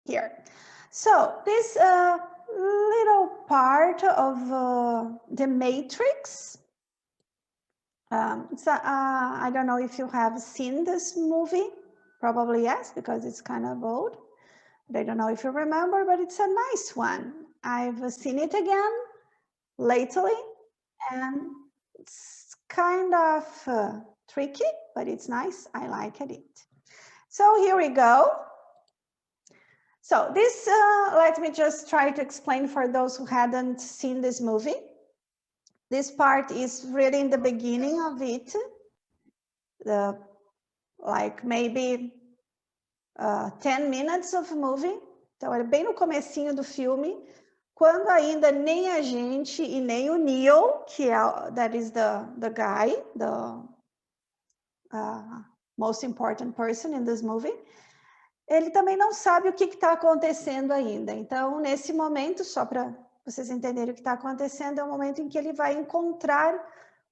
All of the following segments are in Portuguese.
here. So this little part of the matrix, I don't know if you have seen this movie. Probably yes, because it's kind of old. But I don't know if you remember, but it's a nice one. I've seen it again lately, and it's kind of tricky, but it's nice. I like it. So here we go. So this, let me just try to explain for those who hadn't seen this movie. This part is really in the beginning of it, like maybe 10 minutes of movie. Então, é bem no comecinho do filme, quando ainda nem a gente e nem o Neo, que é, that is the guy, the most important person in this movie, ele também não sabe o que está acontecendo ainda. Então, nesse momento, só para vocês entenderem o que está acontecendo, é o momento em que ele vai encontrar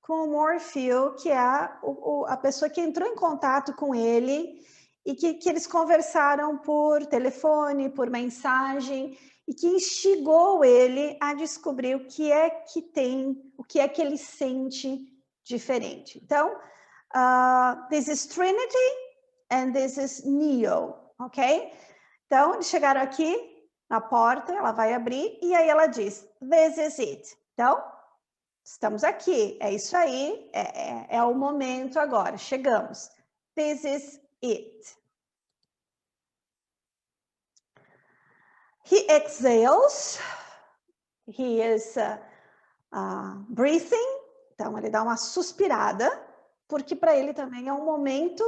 com o Morpheus, que é a pessoa que entrou em contato com ele e que eles conversaram por telefone, por mensagem, e que instigou ele a descobrir o que é que tem, o que é que ele sente diferente. Então, this is Trinity and this is Neo. Ok? Então, eles chegaram aqui na porta, ela vai abrir e aí ela diz, this is it. Então, estamos aqui, é isso aí, é o momento agora, chegamos. This is it. He exhales, he is breathing, então ele dá uma suspirada, porque para ele também é um momento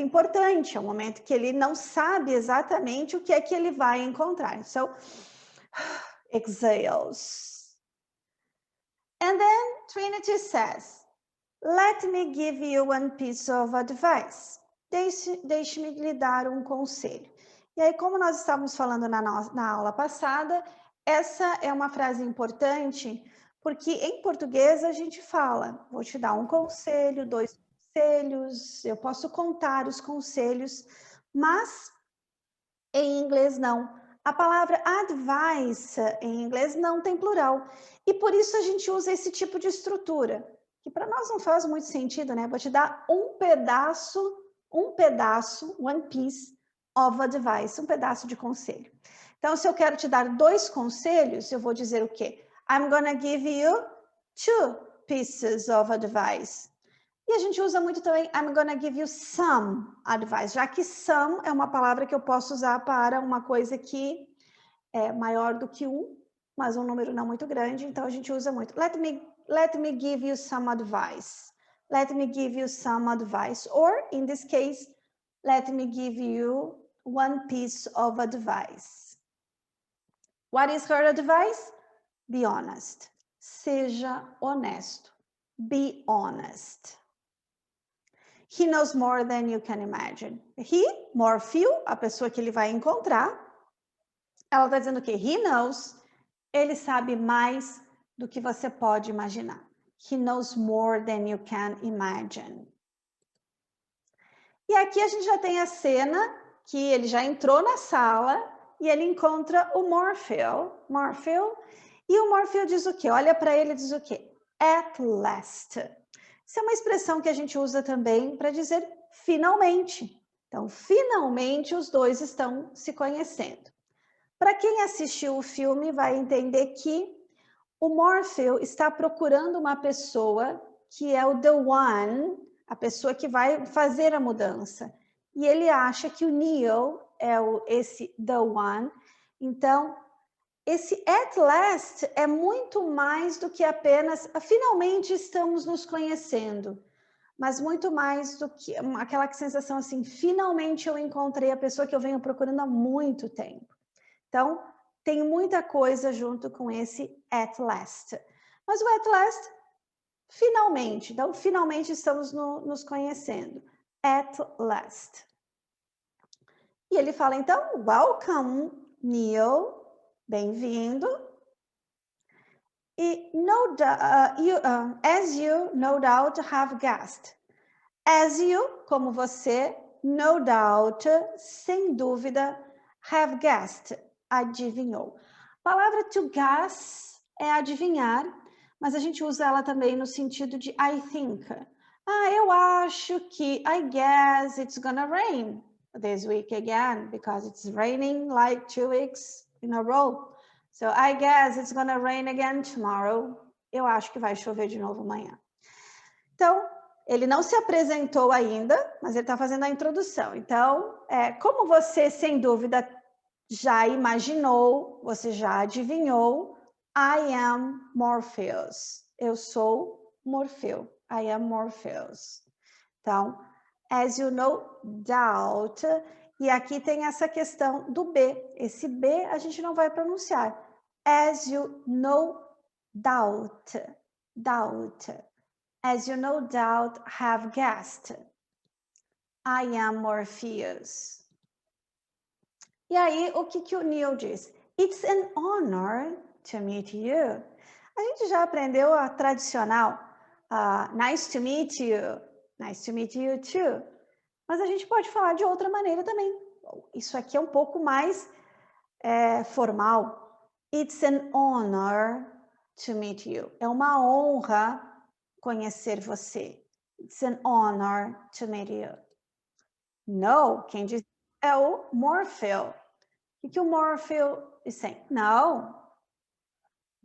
importante, é um momento que ele não sabe exatamente o que é que ele vai encontrar. So, exhales. And then Trinity says, let me give you one piece of advice. Deixe-me lhe dar um conselho. E aí, como nós estávamos falando na aula passada, essa é uma frase importante, porque em português a gente fala, vou te dar um conselho, 2 conselhos, eu posso contar os conselhos, mas em inglês não. A palavra advice em inglês não tem plural. E por isso a gente usa esse tipo de estrutura, que para nós não faz muito sentido, né? Vou te dar um pedaço, one piece of advice, um pedaço de conselho. Então, se eu quero te dar 2 conselhos, eu vou dizer o quê? I'm gonna give you 2 pieces of advice. E a gente usa muito também, I'm gonna give you some advice, já que some é uma palavra que eu posso usar para uma coisa que é maior do que 1, mas um número não muito grande, então a gente usa muito. Let me give you some advice. Let me give you some advice. Or, in this case, let me give you one piece of advice. What is her advice? Be honest. Seja honesto. Be honest. He knows more than you can imagine. He, Morpheus, a pessoa que ele vai encontrar, ela está dizendo que he knows, ele sabe mais do que você pode imaginar. He knows more than you can imagine. E aqui a gente já tem a cena que ele já entrou na sala e ele encontra o Morpheus, e o Morpheus diz o quê? Olha para ele e diz o quê? At last. Isso é uma expressão que a gente usa também para dizer finalmente. Então, finalmente os dois estão se conhecendo. Para quem assistiu o filme vai entender que o Morpheus está procurando uma pessoa que é o the one, a pessoa que vai fazer a mudança. E ele acha que o Neo é esse the one. Então, esse at last é muito mais do que apenas finalmente estamos nos conhecendo, mas muito mais do que aquela sensação assim, finalmente eu encontrei a pessoa que eu venho procurando há muito tempo. Então, tem muita coisa junto com esse at last. Mas o at last, finalmente. Então, finalmente estamos nos conhecendo. At last. E ele fala, então, welcome, Neo. Bem-vindo. E as you no doubt have guessed. As you, como você, no doubt, sem dúvida, Have guessed, adivinhou. A palavra to guess é adivinhar, mas a gente usa ela também no sentido de I think. Eu acho que, I guess it's gonna rain this week again, because it's raining like 2 weeks in a row. So I guess it's gonna rain again tomorrow. Eu acho que vai chover de novo amanhã. Então, ele não se apresentou ainda, mas ele está fazendo a introdução. Então, como você, sem dúvida, já imaginou, você já adivinhou, I am Morpheus. Eu sou Morfeu. I am Morpheus. Então, as you no doubt, e aqui tem essa questão do B. Esse B a gente não vai pronunciar. As you no doubt. Doubt. As you no doubt have guessed, I am Morpheus. E aí, o que o Neil diz? It's an honor to meet you. A gente já aprendeu a tradicional nice to meet you too. Mas a gente pode falar de outra maneira também. Isso aqui é um pouco mais formal. It's an honor to meet you. É uma honra conhecer você. It's an honor to meet you. No, quem diz é o Morpheu. O que o Morpheu is saying? No.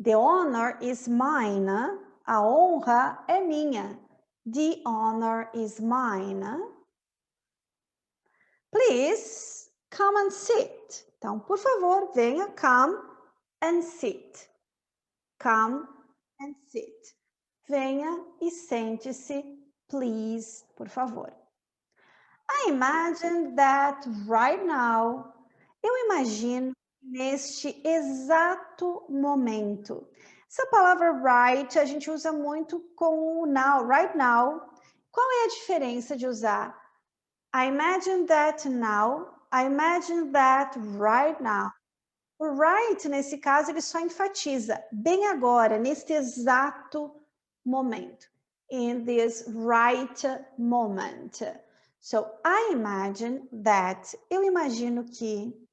The honor is mine. A honra é minha. The honor is mine. Please come and sit. Então, por favor, venha, come and sit. Come and sit. Venha e sente-se, please, por favor. I imagine that right now. Eu imagino neste exato momento. Essa palavra right a gente usa muito com o now, right now. Qual é a diferença de usar I imagine that now, I imagine that right now? O right, nesse caso, ele só enfatiza bem agora, neste exato momento. In this right moment. So, I imagine that. Eu imagino que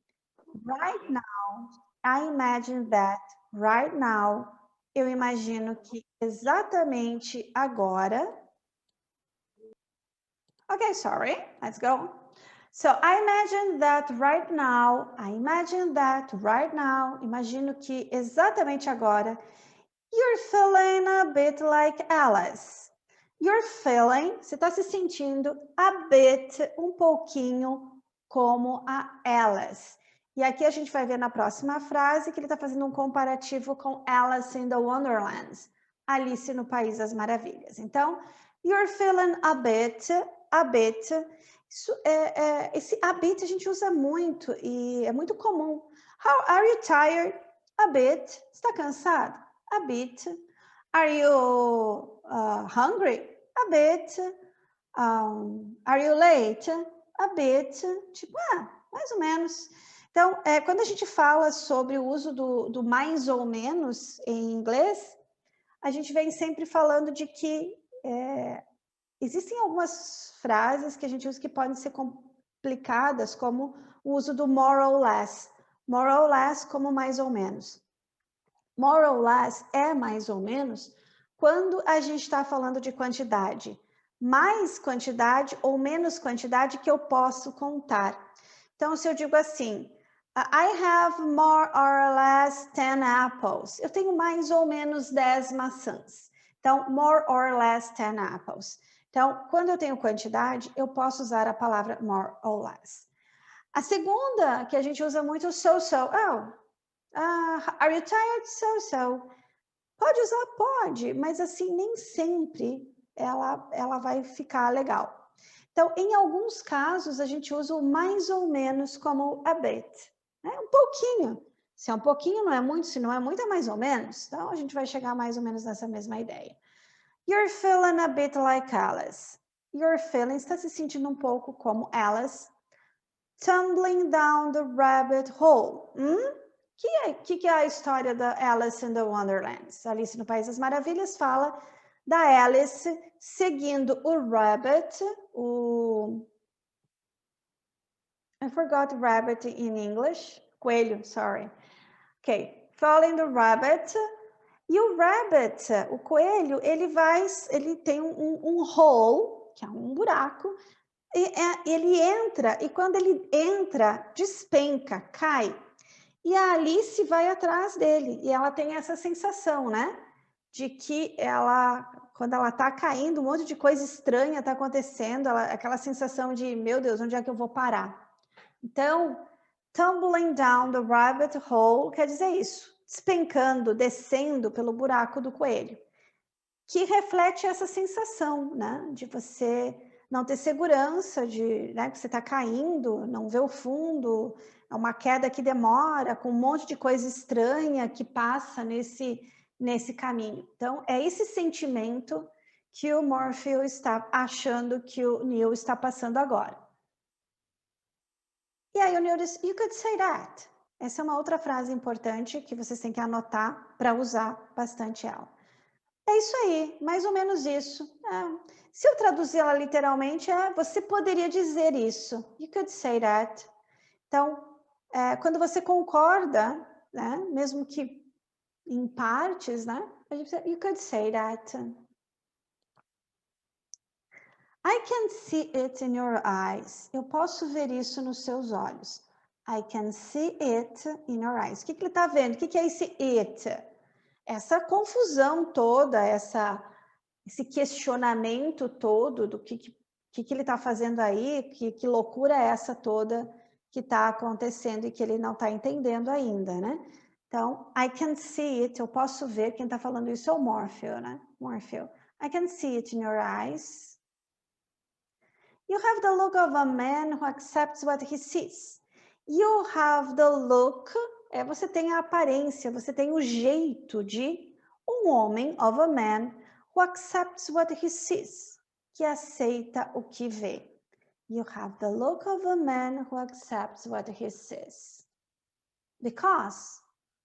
right now, I imagine that right now. Eu imagino que exatamente agora. Okay, sorry, let's go. So, I imagine that right now, I imagine that right now, imagino que exatamente agora, you're feeling a bit like Alice. You're feeling, você está se sentindo a bit, um pouquinho como a Alice. E aqui a gente vai ver na próxima frase que ele está fazendo um comparativo com Alice in the Wonderlands, Alice no País das Maravilhas. Então, you're feeling a bit, isso, esse a bit a gente usa muito e é muito comum. How are you tired? A bit. Está cansado? A bit. Are you hungry? A bit. Are you late? A bit. Tipo, mais ou menos. Então, quando a gente fala sobre o uso do mais ou menos em inglês, a gente vem sempre falando de que existem algumas frases que a gente usa que podem ser complicadas, como o uso do more or less. More or less como mais ou menos. More or less é mais ou menos quando a gente está falando de quantidade. Mais quantidade ou menos quantidade que eu posso contar. Então, se eu digo assim, I have more or less 10 apples. Eu tenho mais ou menos 10 maçãs. Então, more or less 10 apples. Então, quando eu tenho quantidade, eu posso usar a palavra more or less. A segunda, que a gente usa muito, so-so. Are you tired? So-so. Pode usar? Pode, mas assim, nem sempre ela vai ficar legal. Então, em alguns casos, a gente usa o mais ou menos como a bit. Né? Um pouquinho. Se é um pouquinho, não é muito. Se não é muito, é mais ou menos. Então, a gente vai chegar mais ou menos nessa mesma ideia. You're feeling a bit like Alice. You're feeling, está se sentindo um pouco como Alice. Tumbling down the rabbit hole. Que é a história da Alice in the Wonderlands? Alice no País das Maravilhas fala da Alice seguindo o rabbit, I forgot rabbit in English. Coelho, sorry. Ok, following the rabbit. E o rabbit, o coelho, ele tem um hole, que é um buraco, e ele entra, e quando ele entra, despenca, cai. E a Alice vai atrás dele, e ela tem essa sensação, né? De que quando ela tá caindo, um monte de coisa estranha tá acontecendo, aquela sensação de, meu Deus, onde é que eu vou parar? Então, tumbling down the rabbit hole quer dizer isso, despencando, descendo pelo buraco do coelho, que reflete essa sensação, né? De você não ter segurança, né, que você está caindo, não vê o fundo, é uma queda que demora, com um monte de coisa estranha que passa nesse caminho. Então, é esse sentimento que o Morpheus está achando que o Neil está passando agora. E aí o Neil diz, you could say that. Essa é uma outra frase importante que vocês têm que anotar para usar bastante ela. É isso aí, mais ou menos isso. Se eu traduzir ela literalmente, você poderia dizer isso. You could say that. Então, quando você concorda, né, mesmo que em partes, né, a gente diz, you could say that. I can see it in your eyes. Eu posso ver isso nos seus olhos. I can see it in your eyes. O que ele está vendo? O que é esse it? Essa confusão toda, esse questionamento todo do que ele está fazendo aí, que loucura é essa toda que está acontecendo e que ele não está entendendo ainda, né? Então, I can see it, eu posso ver, quem está falando isso é o Morpheus, né? Morpheus. I can see it in your eyes. You have the look of a man who accepts what he sees. You have the look, você tem a aparência, você tem o jeito de um homem, of a man, who accepts what he sees, que aceita o que vê. You have the look of a man who accepts what he sees. Because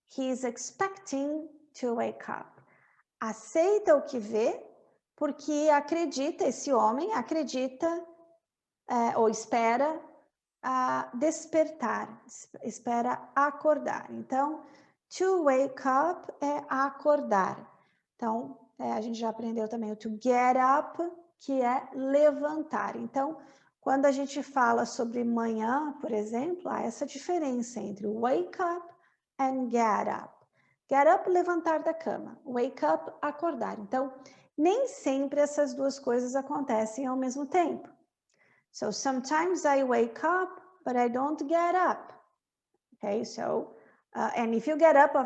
he is expecting to wake up. Aceita o que vê, porque acredita, esse homem acredita ou espera despertar, espera acordar. Então, to wake up é acordar. Então, a gente já aprendeu também o to get up, que é levantar. Então, quando a gente fala sobre manhã, por exemplo, há essa diferença entre wake up and get up. Get up, levantar da cama. Wake up, acordar. Então, nem sempre essas duas coisas acontecem ao mesmo tempo. So sometimes I wake up, but I don't get up. Okay, so, and if you get up,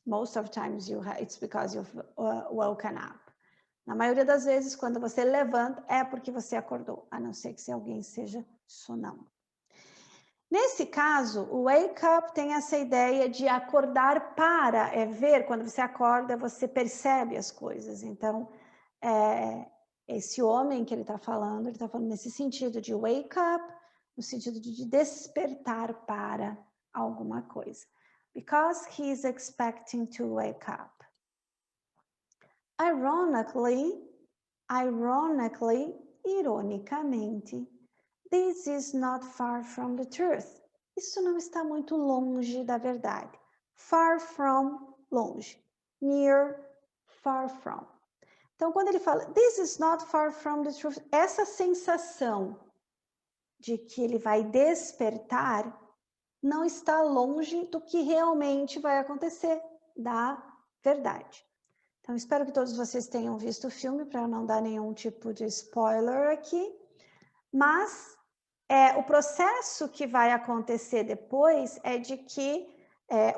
most of times it's because you've woken up. Na maioria das vezes, quando você levanta, é porque você acordou, a não ser que se alguém seja sonâmbulo. Nesse caso, o wake up tem essa ideia de acordar para, ver, quando você acorda, você percebe as coisas. Então, esse homem que ele está falando nesse sentido de wake up, no sentido de despertar para alguma coisa. Because he is expecting to wake up. Ironicamente, this is not far from the truth. Isso não está muito longe da verdade. Far from, longe. Near, far from. Então, quando ele fala, this is not far from the truth, essa sensação de que ele vai despertar não está longe do que realmente vai acontecer, da verdade. Então, espero que todos vocês tenham visto o filme, para não dar nenhum tipo de spoiler aqui. Mas o processo que vai acontecer depois é de que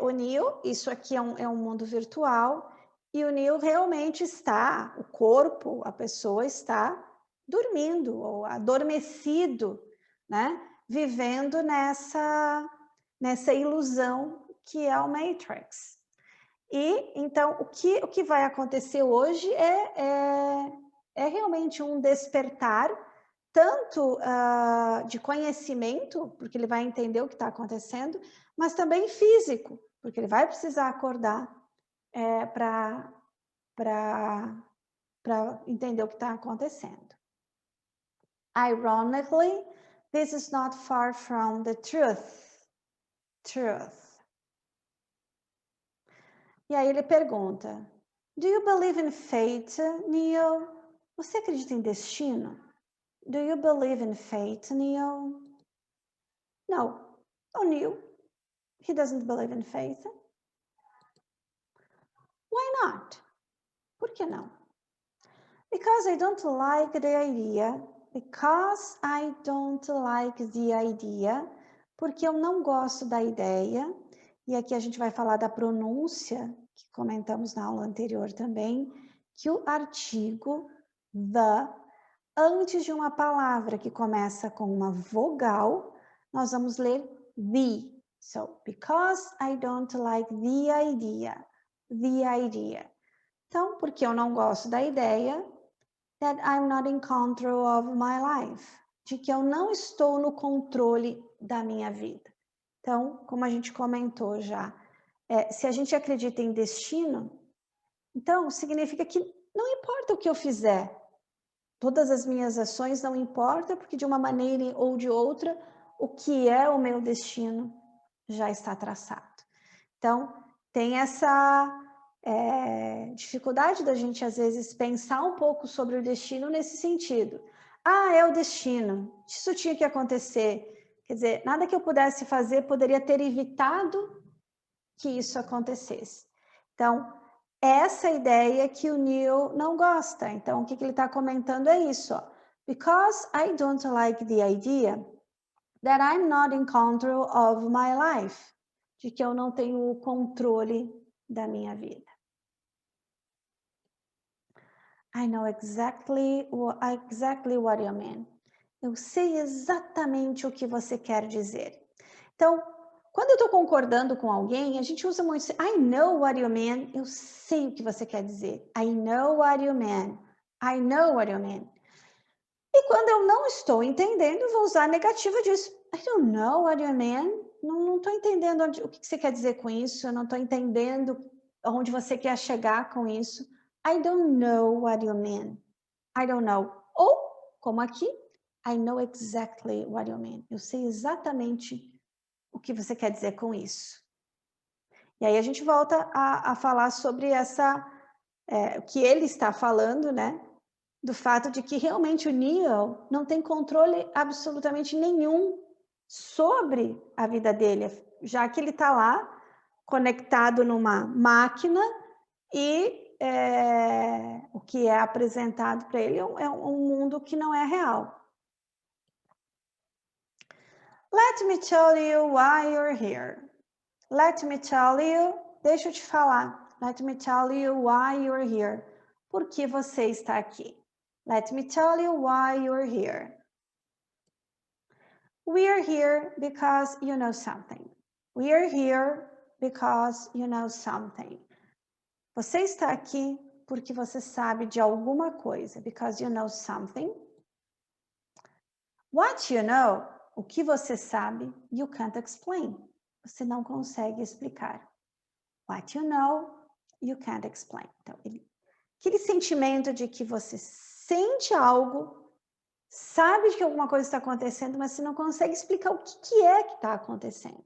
o Neil, isso aqui é um mundo virtual, e o Neil realmente está, o corpo, a pessoa está dormindo, ou adormecido, né? Vivendo nessa ilusão que é o Matrix. E, então, o que vai acontecer hoje é realmente um despertar, tanto de conhecimento, porque ele vai entender o que está acontecendo, mas também físico, porque ele vai precisar acordar para entender o que está acontecendo. Ironically, This is not far from the truth. Truth. E aí ele pergunta, do you believe in fate, Neil? Você acredita em destino? Do you believe in fate, Neil? No. Oh, Neil, he doesn't believe in fate. Why not? Por que não? Because I don't like the idea. Because I don't like the idea. Porque eu não gosto da ideia. E aqui a gente vai falar da pronúncia, que comentamos na aula anterior também, que o artigo the, antes de uma palavra que começa com uma vogal, nós vamos ler the. So, because I don't like the idea. The idea. Então, porque eu não gosto da ideia, that I'm not in control of my life. De que eu não estou no controle da minha vida. Então, como a gente comentou já, se a gente acredita em destino, então significa que não importa o que eu fizer, todas as minhas ações não importam, porque de uma maneira ou de outra, o que é o meu destino já está traçado. Então, tem essa dificuldade da gente, às vezes, pensar um pouco sobre o destino nesse sentido. Ah, é o destino, isso tinha que acontecer. Quer dizer, nada que eu pudesse fazer poderia ter evitado que isso acontecesse. Então, essa ideia que o Neil não gosta. Então, o que ele está comentando é isso. Ó. Because I don't like the idea that I'm not in control of my life. De que eu não tenho o controle da minha vida. I know exactly what you mean. Eu sei exatamente o que você quer dizer. Então, quando eu estou concordando com alguém, a gente usa muito I know what you mean. Eu sei o que você quer dizer. I know what you mean. I know what you mean. E quando eu não estou entendendo, eu vou usar a negativa disso. I don't know what you mean. Não estou entendendo o que você quer dizer com isso. Eu não estou entendendo onde você quer chegar com isso. I don't know what you mean. I don't know. Ou, como aqui, I know exactly what you mean. Eu sei exatamente o que você quer dizer com isso. E aí a gente volta a falar sobre o que ele está falando, né? Do fato de que realmente o Neil não tem controle absolutamente nenhum sobre a vida dele, já que ele está lá conectado numa máquina e o que é apresentado para ele é um mundo que não é real. Let me tell you why you're here. Let me tell you, deixa eu te falar. Let me tell you why you're here. Por que você está aqui? Let me tell you why you're here. We are here because you know something. We are here because you know something. Você está aqui porque você sabe de alguma coisa. Because you know something. What you know, o que você sabe, you can't explain. Você não consegue explicar. What you know, you can't explain. Então, aquele sentimento de que você sente algo, sabe que alguma coisa está acontecendo, mas você não consegue explicar o que é que está acontecendo.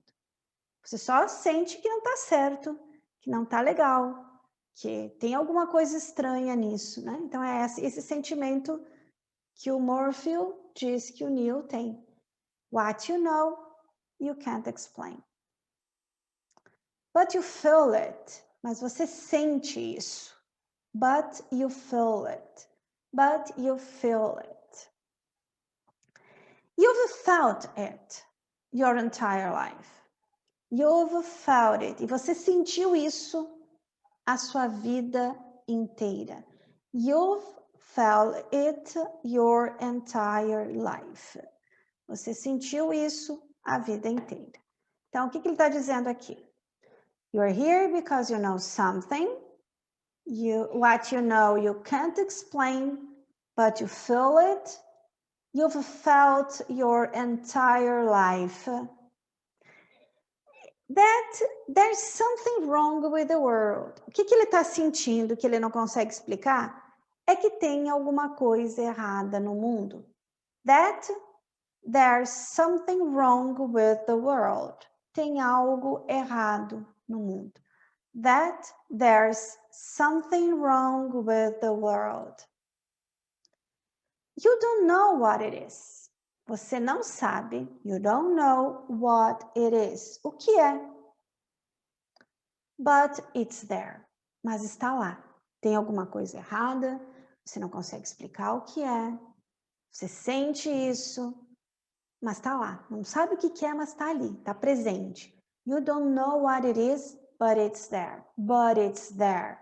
Você só sente que não está certo, que não está legal, que tem alguma coisa estranha nisso, né? Então, é esse sentimento que o Morphew diz que o Neil tem. What you know, you can't explain. But you feel it. Mas você sente isso. But you feel it. But you feel it. You've felt it your entire life. You've felt it. E você sentiu isso a sua vida inteira. You've felt it your entire life. Você sentiu isso a vida inteira. Então, o que ele está dizendo aqui? You're here because you know something. What you know you can't explain, but you feel it. You've felt your entire life. That there's something wrong with the world. O que ele está sentindo que ele não consegue explicar? É que tem alguma coisa errada no mundo. That There's something wrong with the world. Tem algo errado no mundo. That there's something wrong with the world. You don't know what it is. Você não sabe. You don't know what it is. O que é? But it's there. Mas está lá. Tem alguma coisa errada. Você não consegue explicar o que é. Você sente isso. Mas está lá. Não sabe o que é, mas está ali. Está presente. You don't know what it is, but it's there. But it's there.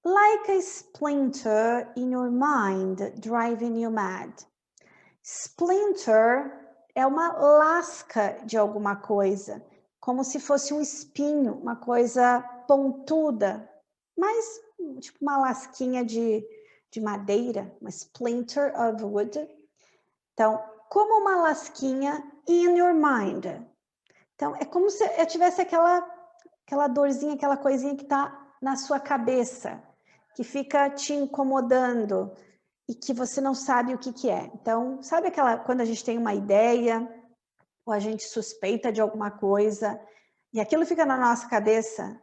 Like a splinter in your mind driving you mad. Splinter é uma lasca de alguma coisa, como se fosse um espinho, uma coisa pontuda, mas tipo uma lasquinha de madeira, uma splinter of wood. Então, como uma lasquinha in your mind. Então, é como se eu tivesse aquela dorzinha, aquela coisinha que está na sua cabeça, que fica te incomodando e que você não sabe o que é. Então, sabe quando a gente tem uma ideia ou a gente suspeita de alguma coisa e aquilo fica na nossa cabeça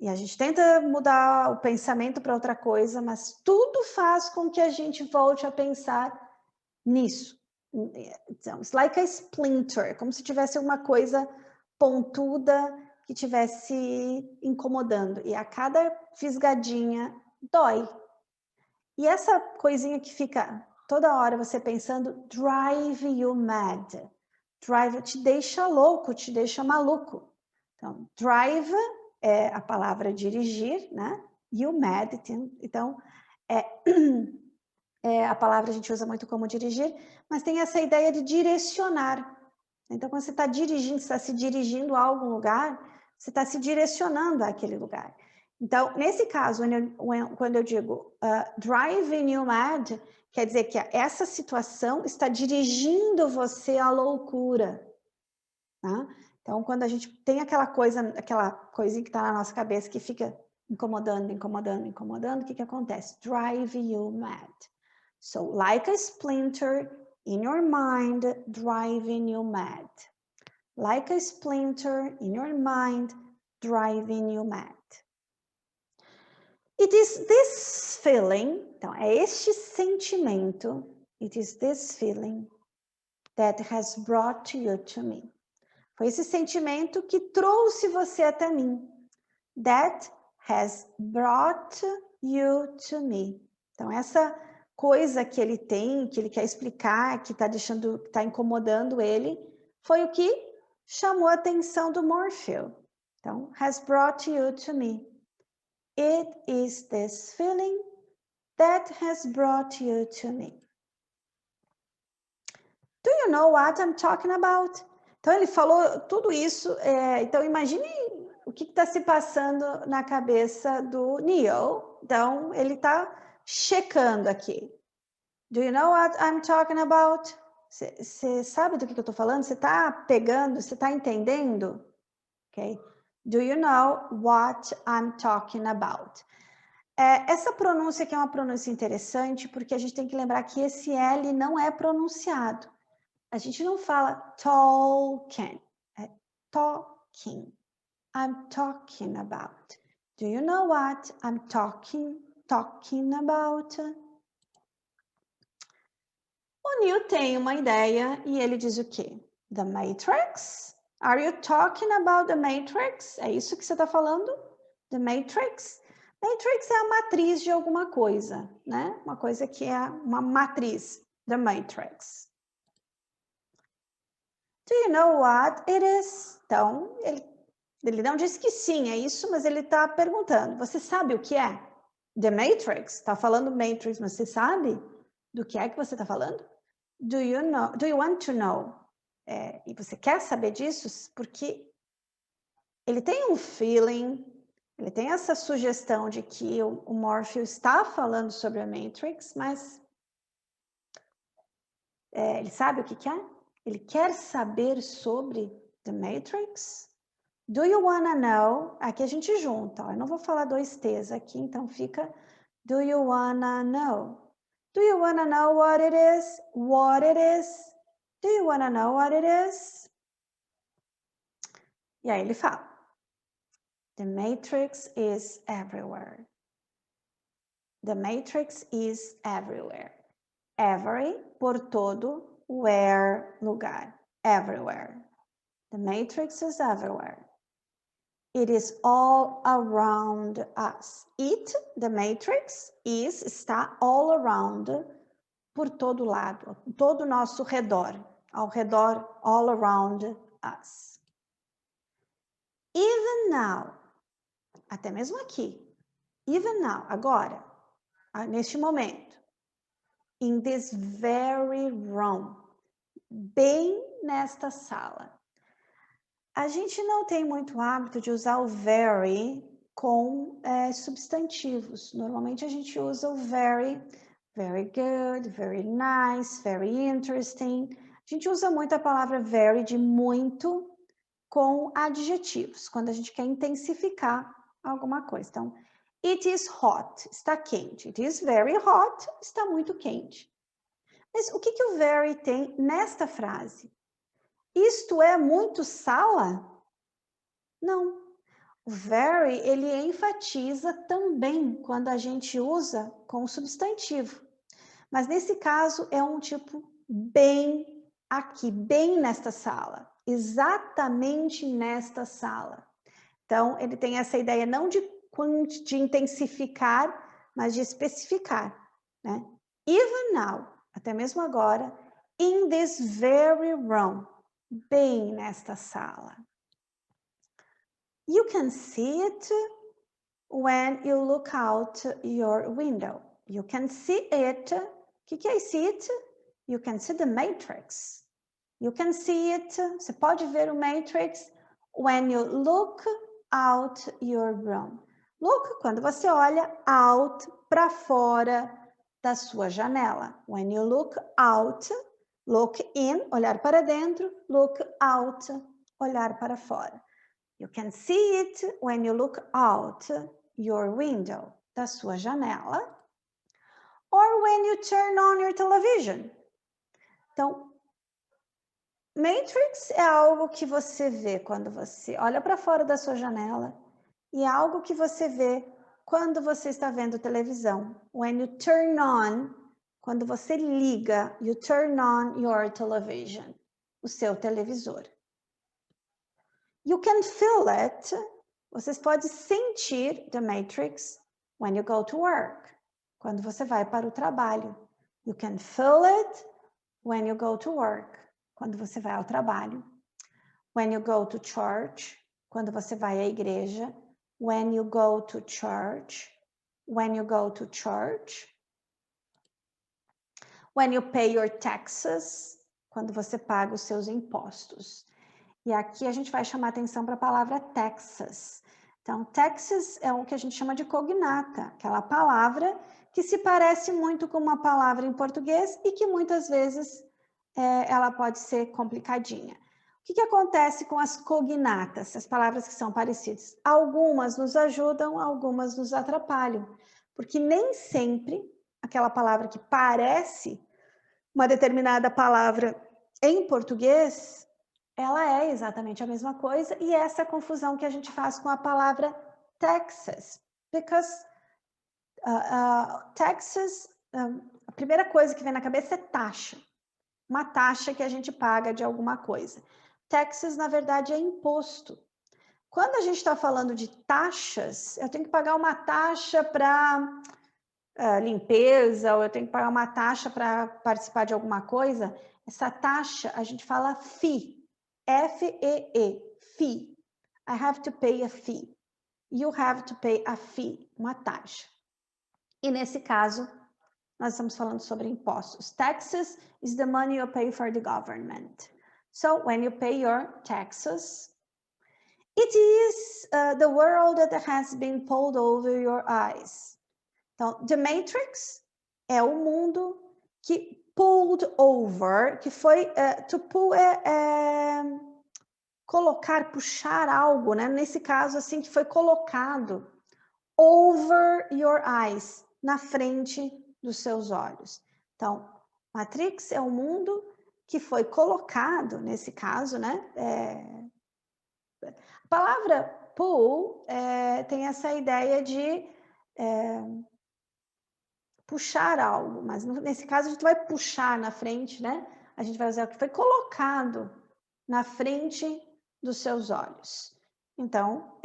e a gente tenta mudar o pensamento para outra coisa, mas tudo faz com que a gente volte a pensar nisso. Então, it's like a splinter, como se tivesse uma coisa pontuda que tivesse incomodando. E a cada fisgadinha dói. E essa coisinha que fica toda hora você pensando, drive you mad. Drive te deixa louco, te deixa maluco. Então, drive é a palavra dirigir, né? You mad, então, a palavra a gente usa muito como dirigir, mas tem essa ideia de direcionar. Então, quando você está dirigindo, você está se dirigindo a algum lugar, você está se direcionando àquele lugar. Então, nesse caso, quando eu digo driving you mad, quer dizer que essa situação está dirigindo você à loucura. Tá? Então, quando a gente tem aquela coisinha que está na nossa cabeça que fica incomodando, o que acontece? Drive you mad. So, like a splinter in your mind, driving you mad. Like a splinter in your mind, driving you mad. It is this feeling, então é este sentimento, it is this feeling that has brought you to me. Foi esse sentimento que trouxe você até mim. That has brought you to me. Então essa coisa que ele tem, que ele quer explicar, que está incomodando ele, foi o que chamou a atenção do Morpheus. Então, has brought you to me. It is this feeling that has brought you to me. Do you know what I'm talking about? Então, ele falou tudo isso. Então, imagine o que está se passando na cabeça do Neo. Então, ele está checando aqui. Do you know what I'm talking about? Você sabe do que eu estou falando? Você está pegando? Você está entendendo? Ok? Do you know what I'm talking about? Essa pronúncia aqui é uma pronúncia interessante porque a gente tem que lembrar que esse L não é pronunciado. A gente não fala talking, é talking. I'm talking about. Do you know what I'm talking about? O Neo tem uma ideia e ele diz o quê? The Matrix? Are you talking about the Matrix? É isso que você está falando? The Matrix? Matrix é a matriz de alguma coisa, né? Uma coisa que é uma matriz. The Matrix. Do you know what it is? Então, ele não disse que sim, é isso, mas ele está perguntando. Você sabe o que é? The Matrix? Está falando Matrix, mas você sabe do que é que você está falando? Do you know? Do you want to know? E você quer saber disso? Porque ele tem um feeling, ele tem essa sugestão de que o Morpheus está falando sobre a Matrix, mas ele sabe o que é? Ele quer saber sobre the Matrix? Do you wanna know? Aqui a gente junta, ó. Eu não vou falar dois T's aqui, então fica do you wanna know? Do you want to know what it is? What it is? Do you want to know what it is? E aí ele fala, the matrix is everywhere. The matrix is everywhere. Every, por todo, where, lugar. Everywhere. The matrix is everywhere. It is all around us. It, the matrix, is, está all around, por todo lado, todo nosso redor, ao redor, all around us. Even now, até mesmo aqui, even now, agora, neste momento, in this very room, bem nesta sala. A gente não tem muito hábito de usar o very com substantivos. Normalmente a gente usa o very good, very nice, very interesting. A gente usa muito a palavra very de muito com adjetivos, quando a gente quer intensificar alguma coisa. Então, it is hot, está quente. It is very hot, está muito quente. Mas o que o very tem nesta frase? Isto é muito sala? Não. O very, ele enfatiza também quando a gente usa com substantivo. Mas nesse caso é um tipo bem aqui, bem nesta sala. Exatamente nesta sala. Então, ele tem essa ideia não de intensificar, mas de especificar, né? Even now, até mesmo agora, in this very room, bem nesta sala. You can see it when you look out your window. You can see it. O que é see it? You can see the matrix. You can see it. Você pode ver o matrix when you look out your room. Look, quando você olha out, para fora da sua janela. When you look out, look in, olhar para dentro, look out, olhar para fora. You can see it when you look out your window, da sua janela. Or when you turn on your television. Então, matrix é algo que você vê quando você olha para fora da sua janela e é algo que você vê quando você está vendo televisão. When you turn on, quando você liga, you turn on your television, o seu televisor. You can feel it, vocês podem sentir the matrix when you go to work, quando você vai para o trabalho. You can feel it when you go to work, quando você vai ao trabalho. When you go to church, quando você vai à igreja. When you go to church, when you go to church. When you pay your taxes, quando você paga os seus impostos. E aqui a gente vai chamar atenção para a palavra taxes. Então, taxes é o que a gente chama de cognata, aquela palavra que se parece muito com uma palavra em português e que muitas vezes ela pode ser complicadinha. O que acontece com as cognatas, as palavras que são parecidas? Algumas nos ajudam, algumas nos atrapalham, porque nem sempre aquela palavra que parece uma determinada palavra em português, ela é exatamente a mesma coisa, e essa é a confusão que a gente faz com a palavra taxes, because taxes, a primeira coisa que vem na cabeça é taxa, uma taxa que a gente paga de alguma coisa. Taxes, na verdade, é imposto. Quando a gente está falando de taxas, eu tenho que pagar uma taxa para limpeza, ou eu tenho que pagar uma taxa para participar de alguma coisa. Essa taxa, a gente fala fee, F-E-E, fee. I have to pay a fee. You have to pay a fee, uma taxa. E nesse caso, nós estamos falando sobre impostos. Taxes is the money you pay for the government. So, when you pay your taxes, it is the world that has been pulled over your eyes. Então, the matrix é o mundo que pulled over, que foi, to pull colocar, puxar algo, né? Nesse caso, assim, que foi colocado over your eyes, na frente dos seus olhos. Então, Matrix é um mundo que foi colocado, nesse caso, né? A palavra pull tem essa ideia de puxar algo, mas nesse caso a gente vai puxar na frente, né? A gente vai usar o que foi colocado na frente dos seus olhos. Então,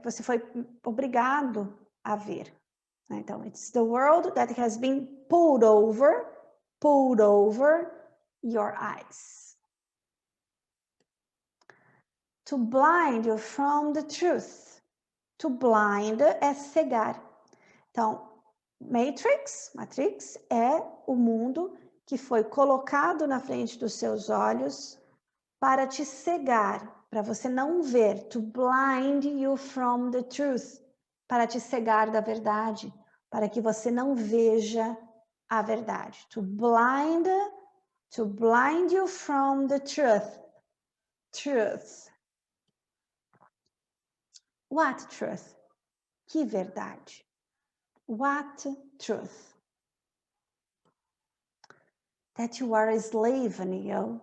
você foi obrigado a ver. Né? Então, it's the world that has been pulled over your eyes. To blind you from the truth. To blind é cegar. Então, Matrix é o mundo que foi colocado na frente dos seus olhos para te cegar, para você não ver. To blind you from the truth. Para te cegar da verdade, para que você não veja a verdade. To blind you from the truth. Truth. What truth? Que verdade? What truth? That you are a slave, Neo.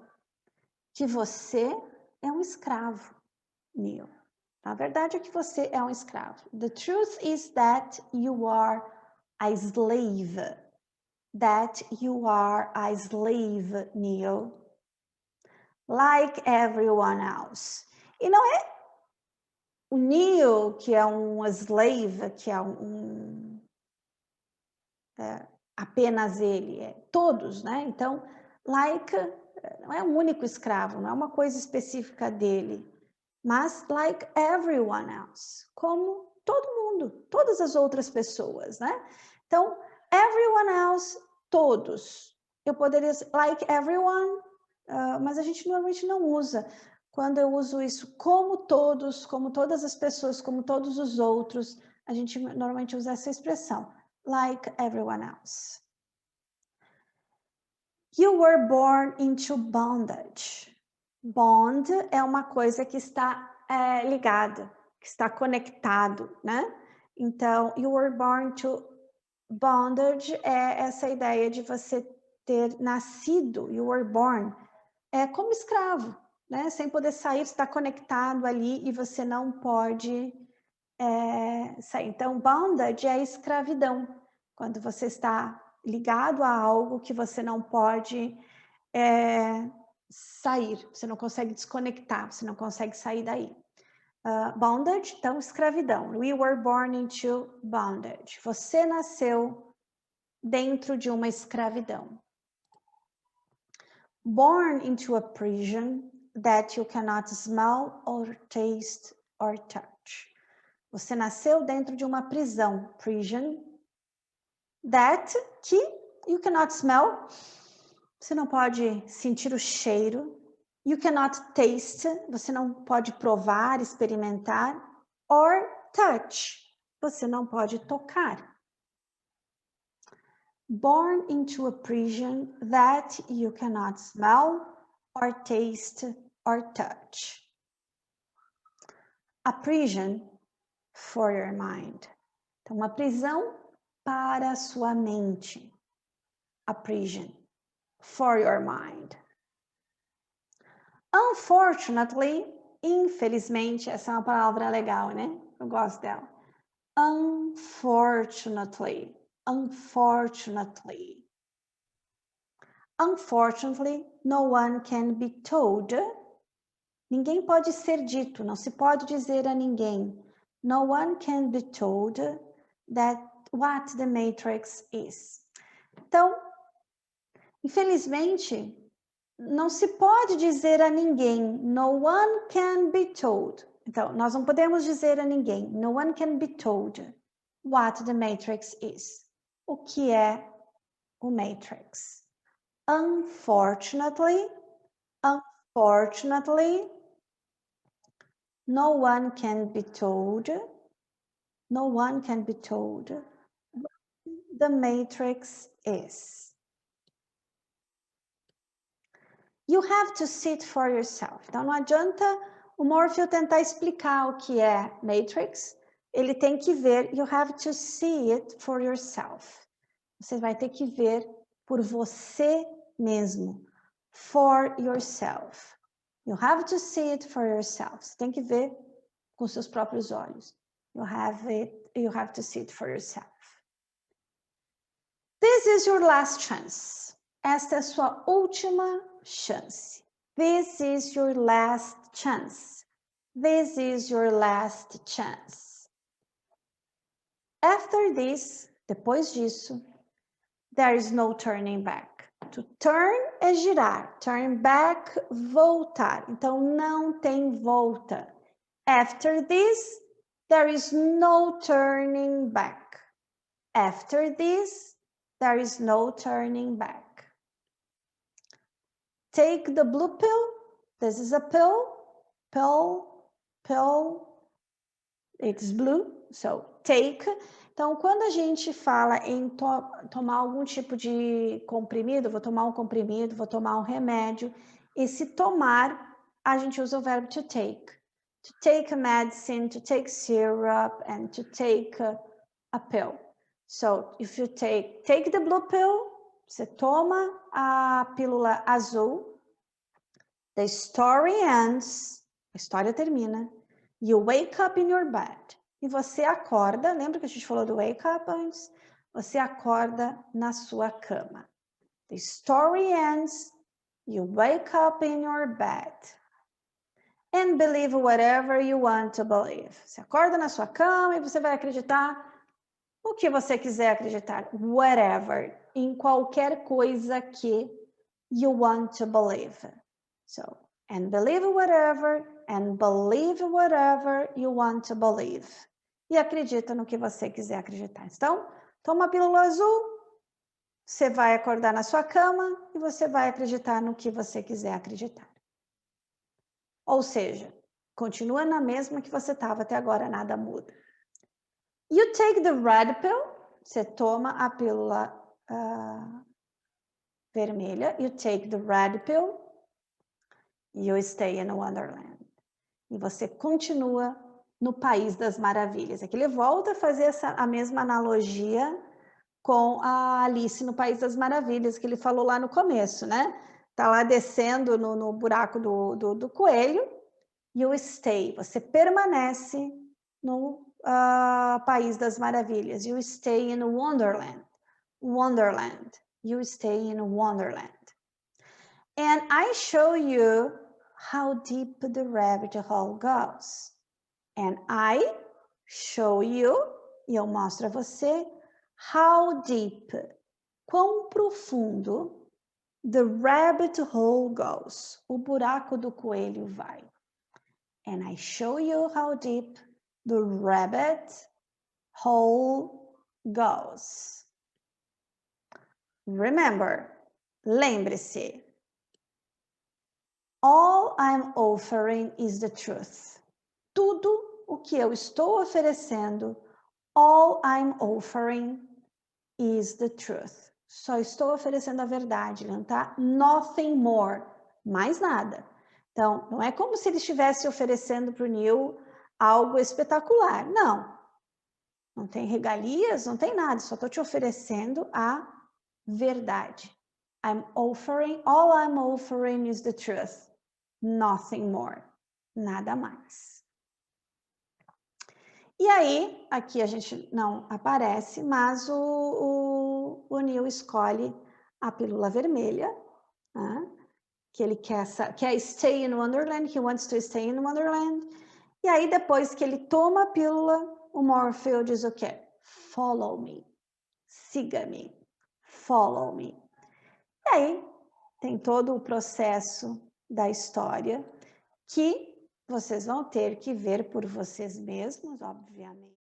Que você é um escravo, Neo. A verdade é que você é um escravo. The truth is that you are a slave. That you are a slave, Neo. Like everyone else. E não é o Neo que é um slave, que é apenas ele, todos, né? Então, like, não é um único escravo, não é uma coisa específica dele, mas like everyone else, como todo mundo, todas as outras pessoas, né? Então, everyone else, todos. Eu poderia ser like everyone, mas a gente normalmente não usa. Quando eu uso isso como todos, como todas as pessoas, como todos os outros, a gente normalmente usa essa expressão. Like everyone else. You were born into bondage. Bond é uma coisa que está ligada, que está conectado, né? Então, you were born to bondage é essa ideia de você ter nascido, you were born, como escravo, né? Sem poder sair, está conectado ali e você não pode sair. Então, bondage é escravidão, quando você está ligado a algo que você não pode sair, você não consegue desconectar, você não consegue sair daí. Bondage, então, escravidão. We were born into bondage. Você nasceu dentro de uma escravidão. Born into a prison that you cannot smell or taste or touch. Você nasceu dentro de uma prisão, prison, that que you cannot smell, você não pode sentir o cheiro, you cannot taste, você não pode provar, experimentar, or touch, você não pode tocar. Born into a prison that you cannot smell or taste or touch. A prison for your mind. Então, uma prisão para a sua mente. A prison for your mind. Unfortunately, infelizmente, essa é uma palavra legal, né? Eu gosto dela. Unfortunately. Unfortunately. Unfortunately, no one can be told. Ninguém pode ser dito, não se pode dizer a ninguém. No one can be told that what the matrix is. Então, infelizmente, não se pode dizer a ninguém. No one can be told. Então, nós não podemos dizer a ninguém. No one can be told what the matrix is. O que é o matrix? Unfortunately, no one can be told. No one can be told what the matrix is. You have to see it for yourself. Então, não adianta o Morpheus tentar explicar o que é matrix. Ele tem que ver. You have to see it for yourself. Você vai ter que ver por você mesmo. For yourself. You have to see it for yourself. Você tem que ver com seus próprios olhos. You have to see it for yourself. This is your last chance. Esta é a sua última chance. This is your last chance. This is your last chance. After this, depois disso, there is no turning back. To turn é girar. Turn back, voltar. Então, não tem volta. After this, there is no turning back. After this, there is no turning back. Take the blue pill. This is a pill. Pill. It's blue. So, take. Então, quando a gente fala em tomar algum tipo de comprimido, vou tomar um comprimido, vou tomar um remédio, esse tomar, a gente usa o verbo to take. To take a medicine, to take syrup, and to take a pill. So, if you take the blue pill, você toma a pílula azul, the story ends, a história termina, you wake up in your bed. E você acorda, lembra que a gente falou do wake up antes? Você acorda na sua cama. The story ends, you wake up in your bed. And believe whatever you want to believe. Você acorda na sua cama e você vai acreditar o que você quiser acreditar. Whatever. Em qualquer coisa que you want to believe. So, and believe whatever you want to believe. E acredita no que você quiser acreditar. Então, toma a pílula azul, você vai acordar na sua cama e você vai acreditar no que você quiser acreditar. Ou seja, continua na mesma que você estava até agora, nada muda. You take the red pill, você toma a pílula vermelha. You take the red pill, you stay in Wonderland. E você continua no País das Maravilhas. Aqui ele volta a fazer a mesma analogia com a Alice no País das Maravilhas, que ele falou lá no começo, né? Tá lá descendo no buraco do coelho. You stay, você permanece no País das Maravilhas. You stay in Wonderland. Wonderland. You stay in Wonderland. And I show you how deep the rabbit hole goes. And I show you, e eu mostro a você, how deep, quão profundo, the rabbit hole goes, o buraco do coelho vai. And I show you how deep the rabbit hole goes. Remember, lembre-se, all I'm offering is the truth. Tudo o que eu estou oferecendo, all I'm offering is the truth. Só estou oferecendo a verdade, não tá? Nothing more, mais nada. Então, não é como se ele estivesse oferecendo para o Neil algo espetacular. Não. Não tem regalias, não tem nada. Só estou te oferecendo a verdade. All I'm offering is the truth. Nothing more. Nada mais. E aí, aqui a gente não aparece, mas o Neil escolhe a pílula vermelha, né? Que ele quer stay in Wonderland, he wants to stay in Wonderland. E aí, depois que ele toma a pílula, o Morpheus diz o quê? Follow me, siga-me, follow me. E aí, tem todo o processo da história que vocês vão ter que ver por vocês mesmos, obviamente.